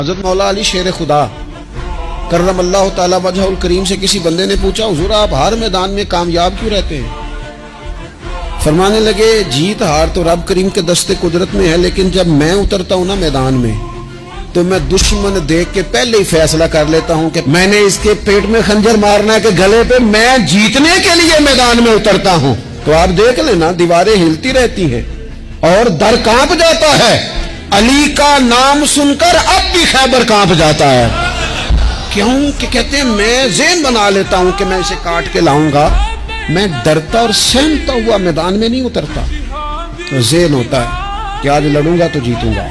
हज़रत मौला अली शेर खुदा करम अल्लाह ताला वजहुल करीम से किसी बंदे ने पूछा, हुजूर आप हर मैदान में कामयाब क्यों रहते हैं? फरमाने लगे, जीत हार तो रब करीम के दस्ते कुदरत में है, लेकिन जब मैं उतरता हूं ना मैदान में तो मैं दुश्मन देख के पहले ही फैसला कर लेता हूं कि मैंने इसके पेट में खंजर मारना है कि गले पे, मैं जीतने के लिए मैदान में उतरता हूं। तो आप देख लेना, दीवारें हिलती रहती हैं और दर कांप जाता है। अली का नाम सुनकर अब भी खैबर कांप जाता है। क्यों? कि कहते हैं मैं ज़हन बना लेता हूं कि मैं इसे काट के लाऊंगा, मैं डरता और सहमता हुआ मैदान में नहीं उतरता। तो ज़हन होता है कि आज लड़ूंगा तो जीतूंगा।